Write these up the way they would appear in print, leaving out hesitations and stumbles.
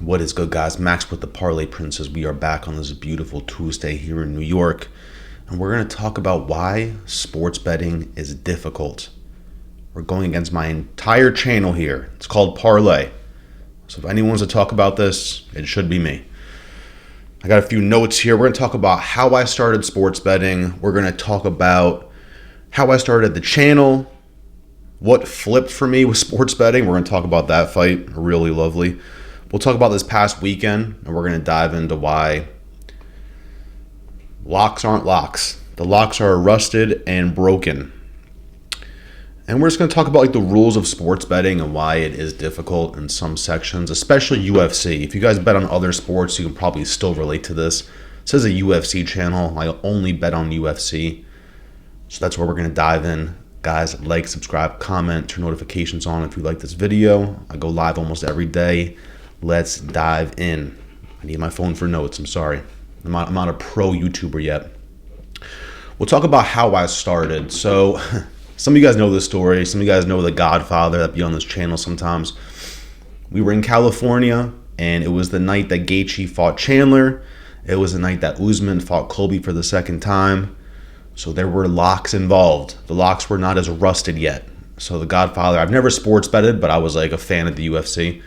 What is good, guys? Max with the Parlay Princess. We are back on this beautiful Tuesday here in New York, and we're going to talk about why sports betting is difficult. We're going against my entire channel here. It's called Parlay. So if anyone wants to talk about this, it should be me. I got a few notes here. We're going to talk about how I started sports betting. We're going to talk about how I started the channel, what flipped for me with sports betting. We're going to talk about that fight. Really lovely. We'll talk about this past weekend, and we're going to dive into why locks aren't locks. The locks are rusted and broken. And we're just going to talk about the rules of sports betting and why it is difficult in some sections, especially UFC. If you guys bet on other sports, you can probably still relate to this. It says a UFC channel. I only bet on UFC. So that's where we're going to dive in. Guys, like, subscribe, comment, turn notifications on if you like this video. I go live almost every day. Let's dive in. I need my phone for notes. I'm sorry. I'm not a pro YouTuber yet. We'll talk about how I started. So some of you guys know this story. Some of you guys know the Godfather that be on this channel sometimes. We were in California, and it was the night that Gaethje fought Chandler. It was the night that Usman fought Colby for the second time. So there were locks involved. The locks were not as rusted yet. So the Godfather, I've never sports betted, but I was like a fan of the UFC.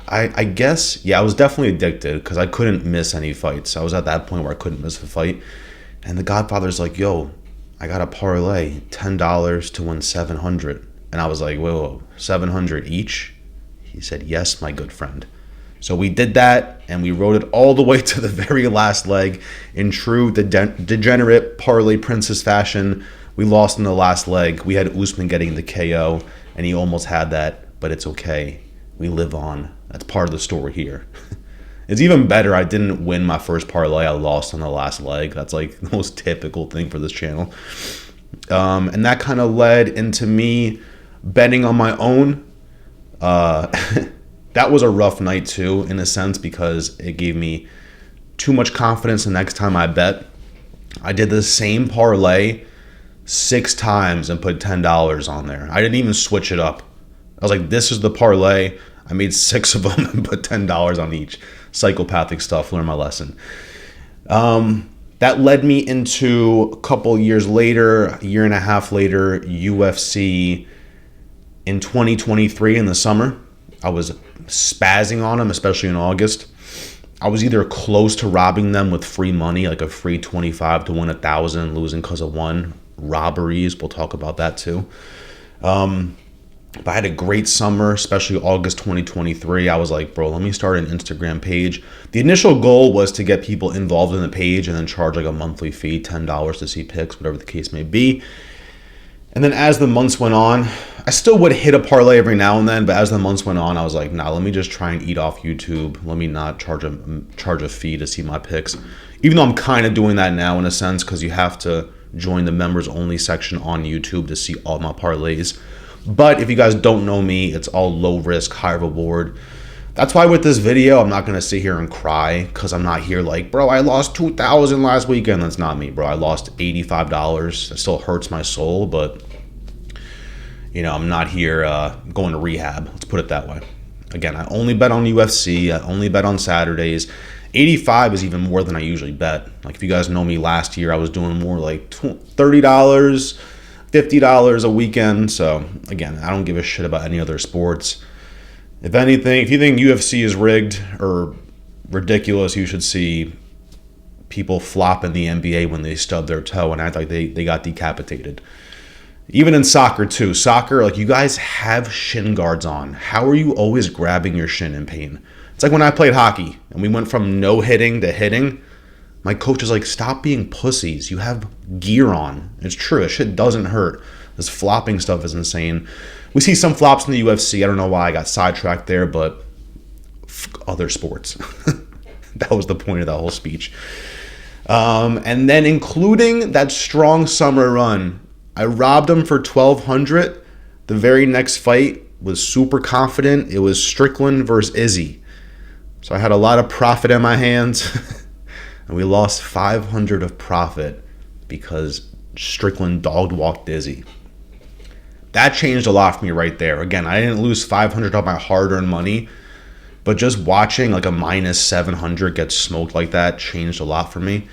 I guess, yeah, I was definitely addicted because I couldn't miss any fights. I was at that point where I couldn't miss a fight. And the Godfather's like, yo, I got a parlay, $10 to win 700. And I was like, whoa, 700 each? He said, yes, my good friend. So we did that, and we rode it all the way to the very last leg. In true degenerate parlay princess fashion, we lost in the last leg. We had Usman getting the KO, and he almost had that, but it's okay. We live on. That's part of the story here. It's even better I didn't win my first parlay. I lost on the last leg. That's like the most typical thing for this channel. And that kind of led into me betting on my own. That was a rough night too, in a sense, because it gave me too much confidence the next time I bet. I did the same parlay 6 times and put $10 on there. I didn't even switch it up. I was like, this is the parlay. I made 6 of them and put $10 on each. Psychopathic stuff. Learn my lesson. That led me into a couple years later, a year and a half later, UFC in 2023 in the summer. I was spazzing on them, especially in August. I was either close to robbing them with free money, like a free 25 to win 1,000, losing because of one. Robberies, we'll talk about that too. But I had a great summer, especially August 2023. I was like, bro, let me start an Instagram page. The initial goal was to get people involved in the page and then charge like a monthly fee, $10 to see pics, whatever the case may be. And then as the months went on, I still would hit a parlay every now and then, but as the months went on, I was like, nah, let me just try and eat off YouTube. Let me not charge a fee to see my picks. Even though I'm kind of doing that now in a sense, because you have to join the members only section on YouTube to see all my parlays. But if you guys don't know me, it's all low risk, high reward. That's why with this video, I'm not going to sit here and cry, because I'm not here like, bro, I lost $2,000 last weekend. That's not me, bro. I lost $85. It still hurts my soul, but I'm not here going to rehab. Let's put it that way. Again, I only bet on UFC. I only bet on Saturdays. 85 is even more than I usually bet. Like if you guys know me last year, I was doing more like $30, $50 a weekend. So again, I don't give a shit about any other sports. If anything, if you think UFC is rigged or ridiculous, you should see people flop in the NBA when they stub their toe and act like they got decapitated. Even in soccer too. Soccer, like you guys have shin guards on. How are you always grabbing your shin in pain? It's like when I played hockey and we went from no hitting to hitting. My coach is like, stop being pussies. You have gear on. It's true. That shit doesn't hurt. This flopping stuff is insane. We see some flops in the UFC. I don't know why I got sidetracked there, but other sports. That was the point of that whole speech. And then including that strong summer run, I robbed him for $1,200. The very next fight was super confident. It was Strickland versus Izzy. So I had a lot of profit in my hands. And we lost $500 of profit because Strickland dog walked Izzy. That changed a lot for me right there. Again, I didn't lose $500 of my hard-earned money. But just watching like a minus 700 get smoked like that changed a lot for me.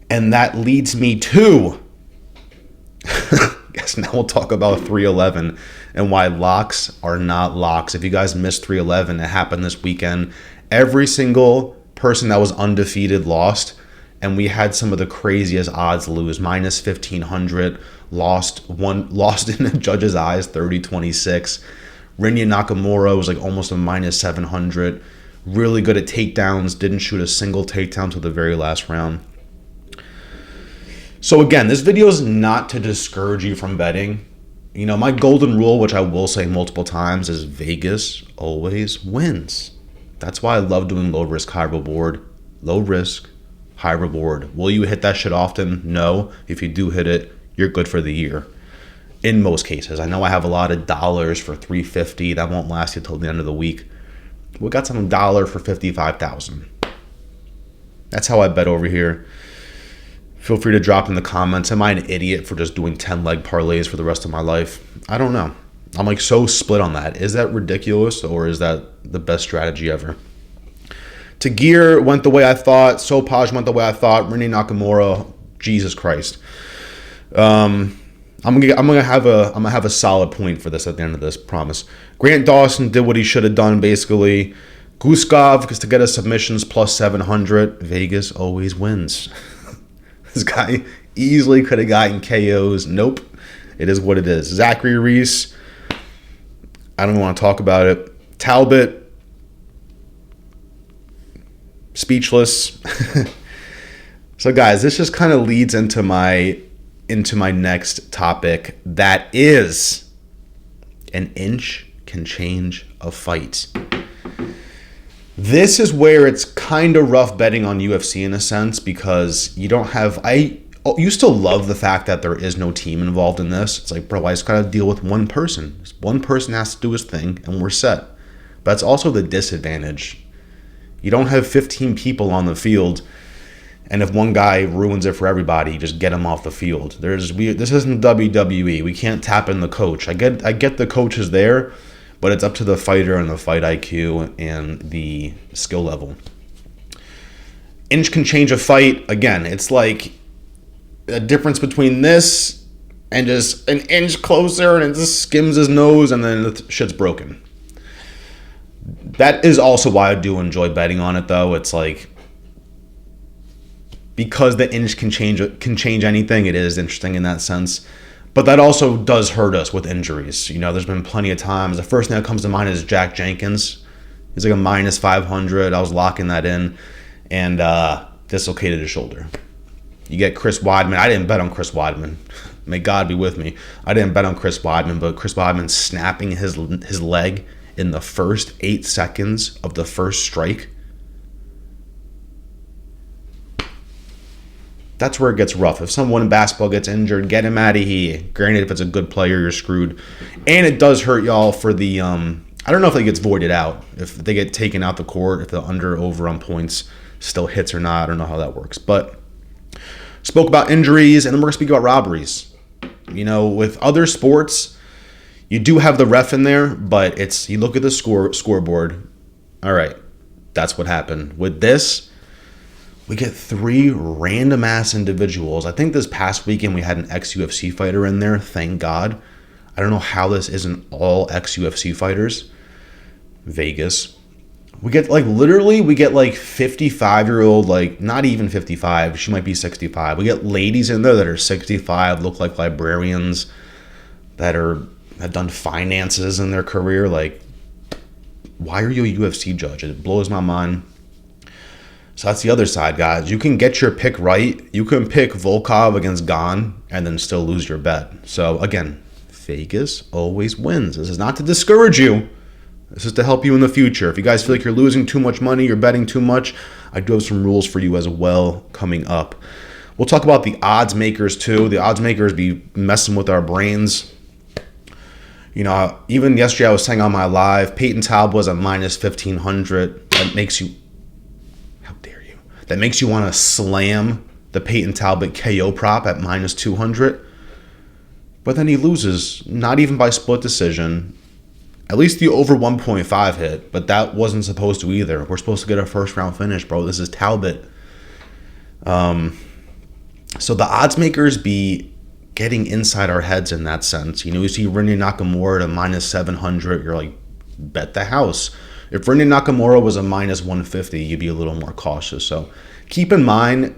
And that leads me to, I guess now we'll talk about 311 and why locks are not locks. If you guys missed 311, it happened this weekend. Every single person that was undefeated lost. And we had some of the craziest odds lose. Minus 1,500, lost in the judge's eyes, 30-26. Rinya Nakamura was like almost a minus 700. Really good at takedowns. Didn't shoot a single takedown till the very last round. So again, this video is not to discourage you from betting. You know, my golden rule, which I will say multiple times, is Vegas always wins. That's why I love doing low risk, high reward. Low risk, high reward. Will you hit that shit often? No. If you do hit it, you're good for the year. In most cases. I know I have a lot of dollars for $350. That won't last you till the end of the week. We got some dollar for $55,000. That's how I bet over here. Feel free to drop in the comments. Am I an idiot for just doing 10 leg parlays for the rest of my life? I don't know. I'm like so split on that. Is that ridiculous or is that the best strategy ever? Tagir went the way I thought. Sopaj went the way I thought. Rinya Nakamura, Jesus Christ. I'm gonna have a solid point for this at the end of this, promise. Grant Dawson did what he should have done basically. Guskov gets to get his submissions plus 700. Vegas always wins. This guy easily could have gotten KOs. Nope. It is what it is. Zachary Reese. I don't want to talk about it. Talbot. Speechless. So guys, this just kind of leads into my next topic. That is, an inch can change a fight. This is where it's kind of rough betting on UFC in a sense because you don't have, you still love the fact that there is no team involved in this. It's like, bro, I just got to deal with one person. One person has to do his thing and we're set. But it's also the disadvantage. You don't have 15 people on the field. And if one guy ruins it for everybody, just get him off the field. This isn't WWE. We can't tap in the coach. I get the coach is there, but it's up to the fighter and the fight IQ and the skill level. Inch can change a fight. Again, it's like a difference between this and just an inch closer and it just skims his nose and then the shit's broken. That is also why I do enjoy betting on it, though. It's like, because the inch can change anything, it is interesting in that sense. But that also does hurt us with injuries. You know, there's been plenty of times. The first thing that comes to mind is Jack Jenkins. He's like a minus 500. I was locking that in and dislocated his shoulder. You get Chris Weidman. I didn't bet on Chris Weidman. May God be with me. I didn't bet on Chris Weidman, but Chris Weidman snapping his leg in the first 8 seconds of the first strike. That's where it gets rough. If someone in basketball gets injured, get him out of here. Granted, if it's a good player, you're screwed. And it does hurt y'all for the, I don't know if it gets voided out. If they get taken out the court, if the under-over on points still hits or not. I don't know how that works. But spoke about injuries, and then we're going to speak about robberies. You know, with other sports, you do have the ref in there, but it's, you look at the scoreboard. All right, that's what happened. With this, we get 3 random-ass individuals. I think this past weekend we had an ex-UFC fighter in there, thank God. I don't know how this isn't all ex-UFC fighters. Vegas. We get like 55-year-old, like not even 55. She might be 65. We get ladies in there that are 65, look like librarians, that have done finances in their career. Like, why are you a UFC judge? It blows my mind. So that's the other side, guys. You can get your pick right. You can pick Volkov against Gane and then still lose your bet. So again, Vegas always wins. This is not to discourage you. This is to help you in the future. If you guys feel like you're losing too much money, you're betting too much, I do have some rules for you as well coming up. We'll talk about the odds makers too. The odds makers be messing with our brains. You know, even yesterday I was saying on my live, Peyton Talbot was at minus 1,500. That makes you... That makes you want to slam the Peyton Talbot KO prop at minus 200. But then he loses, not even by split decision, At least the over 1.5 hit, but that wasn't supposed to either. We're supposed to get a first round finish, bro. This is Talbot. So the odds makers be getting inside our heads in that sense. You see Rennie Nakamura to minus 700, you're like, bet the house. If Rennie Nakamura was a minus 150, you'd be a little more cautious. So keep in mind,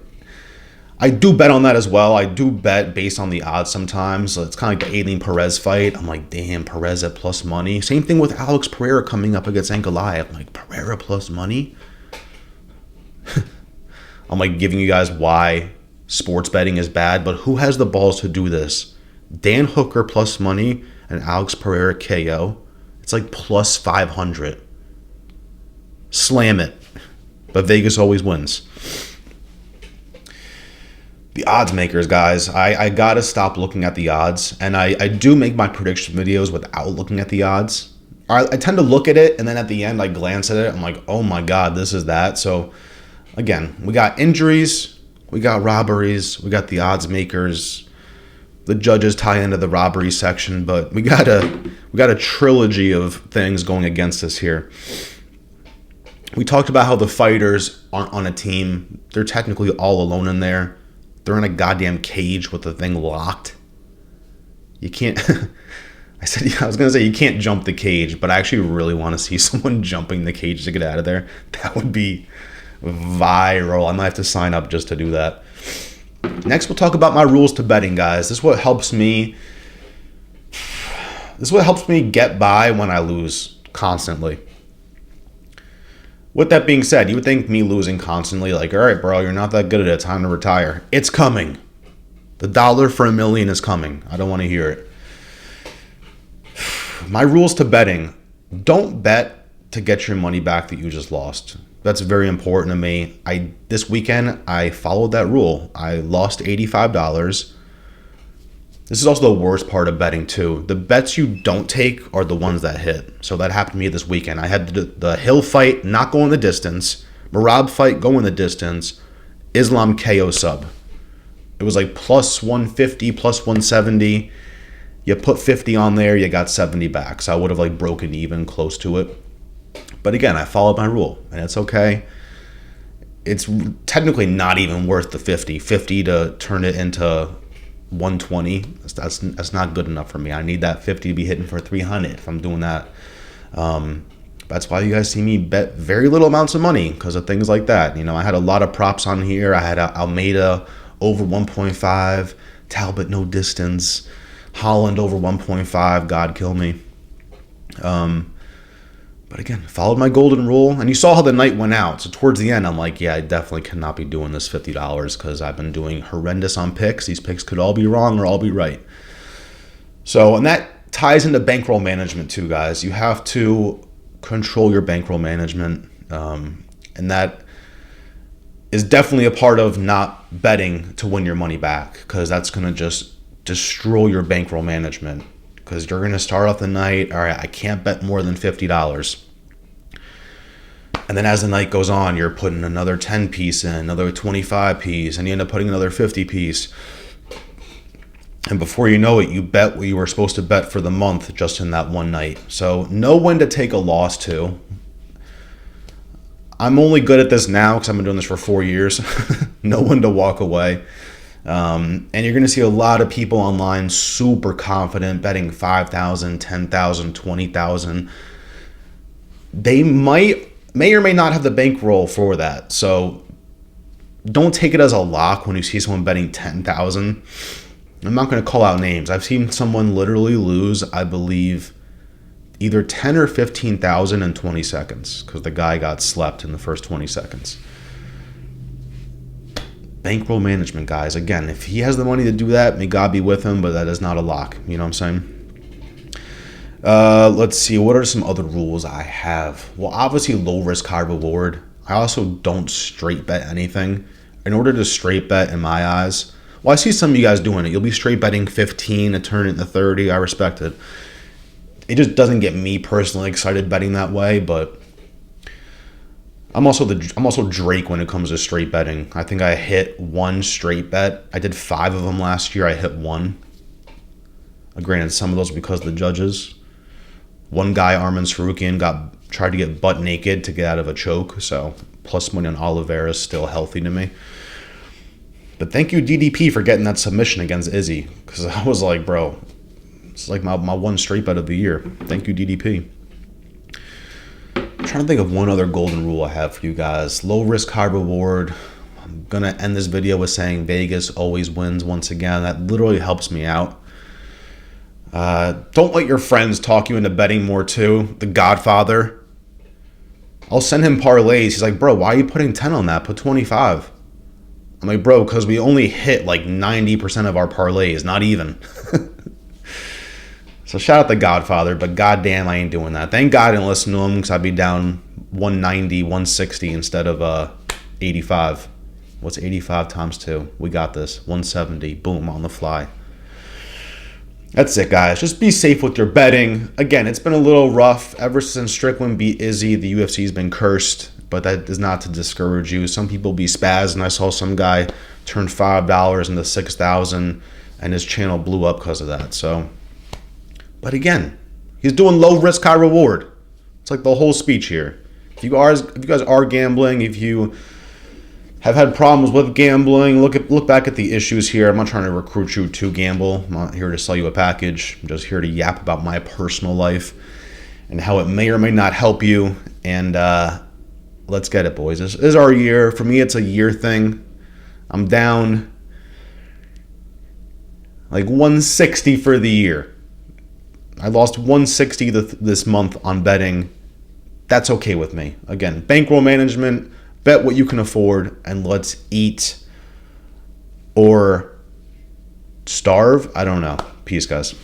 I do bet on that as well. I do bet based on the odds sometimes. So it's kind of like the Aileen Perez fight. I'm like, damn, Perez at plus money. Same thing with Alex Pereira coming up against Ankalaev. I'm like, Pereira plus money? I'm like giving you guys why sports betting is bad, but who has the balls to do this? Dan Hooker plus money and Alex Pereira KO. It's like plus 500. Slam it. But Vegas always wins. The odds makers, guys. I gotta stop looking at the odds. And I do make my prediction videos without looking at the odds. I tend to look at it, and then at the end I glance at it. I'm like, oh my God, this is that. So again, we got injuries, we got robberies, we got the odds makers. The judges tie into the robbery section, but we got a trilogy of things going against us here. We talked about how the fighters aren't on a team. They're technically all alone in there. They're in a goddamn cage with the thing locked. You can't... I was going to say you can't jump the cage, but I actually really want to see someone jumping the cage to get out of there. That would be viral. I might have to sign up just to do that. Next, we'll talk about my rules to betting, guys. This is what helps me get by when I lose constantly. With that being said, you would think me losing constantly, like, all right, bro, you're not that good at it. Time to retire. It's coming. The dollar for $1 million is coming. I don't want to hear it. My rules to betting: don't bet to get your money back that you just lost. That's very important to me. This weekend, I followed that rule. I lost $85. This is also the worst part of betting, too. The bets you don't take are the ones that hit. So that happened to me this weekend. I had the Hill fight not go in the distance, Marab fight go in the distance, Islam KO sub. It was like plus 150, plus 170. You put 50 on there, you got 70 back. So I would have like broken even close to it. But again, I followed my rule, and it's okay. It's technically not even worth the 50 to turn it into 120. That's not good enough for me. I need that 50 to be hitting for 300 if I'm doing that. That's why you guys see me bet very little amounts of money, because of things like that. I had a lot of props on here. I had Almeida over 1.5, Talbot no distance, Holland over 1.5, God kill me. But again, followed my golden rule, and you saw how the night went out. So towards the end, I'm like, yeah, I definitely cannot be doing this $50 because I've been doing horrendous on picks. These picks could all be wrong or all be right. So, and that ties into bankroll management too, guys. You have to control your bankroll management, and that is definitely a part of not betting to win your money back, because that's going to just destroy your bankroll management. Because you're going to start off the night, all right, I can't bet more than $50. And then as the night goes on, you're putting another 10 piece in, another 25 piece, and you end up putting another 50 piece. And before you know it, you bet what you were supposed to bet for the month just in that one night. So know when to take a loss to. I'm only good at this now because I've been doing this for 4 years. Know when to walk away. And you're going to see a lot of people online super confident betting 5,000, 10,000, 20,000. They may or may not have the bankroll for that. So don't take it as a lock when you see someone betting 10,000. I'm not going to call out names. I've seen someone literally lose, I believe, either 10 or 15,000 in 20 seconds because the guy got slept in the first 20 seconds. Bankroll management, guys. Again, if he has the money to do that, may God be with him, but that is not a lock. You know what I'm saying? Let's see. What are some other rules I have? Well, obviously, low risk, high reward. I also don't straight bet anything. In order to straight bet, in my eyes, well, I see some of you guys doing it. You'll be straight betting 15 to turn it into 30. I respect it. It just doesn't get me personally excited betting that way, but I'm also Drake when it comes to straight betting. I think I hit one straight bet. I did 5 of them last year. I hit one. Granted, some of those because of the judges. One guy, Arman Sarukian, tried to get butt naked to get out of a choke. So plus money on Oliveira is still healthy to me. But thank you, DDP, for getting that submission against Izzy. Because I was like, bro, it's like my one straight bet of the year. Thank you, DDP. I'm trying to think of one other golden rule I have for you guys. Low risk, high reward. I'm going to end this video with saying Vegas always wins once again. That literally helps me out. Don't let your friends talk you into betting more too. The Godfather. I'll send him parlays. He's like, bro, why are you putting 10 on that? Put 25. I'm like, bro, because we only hit like 90% of our parlays, not even. So shout out the Godfather, but goddamn, I ain't doing that. Thank God I didn't listen to him, because I'd be down 190, 160 instead of 85. What's 85 times 2? We got this. 170. Boom, on the fly. That's it, guys. Just be safe with your betting. Again, it's been a little rough. Ever since Strickland beat Izzy, the UFC's been cursed, but that is not to discourage you. Some people be spazzed, and I saw some guy turn $5 into $6,000, and his channel blew up because of that. So, but again, he's doing low risk, high reward. It's like the whole speech here. If you guys are gambling, if you have had problems with gambling, look back at the issues here. I'm not trying to recruit you to gamble. I'm not here to sell you a package. I'm just here to yap about my personal life and how it may or may not help you. And let's get it, boys. This is our year. For me, it's a year thing. I'm down like 160 for the year. I lost 160 this month on betting. That's okay with me. Again, bankroll management. Bet what you can afford, and let's eat or starve. I don't know. Peace, guys.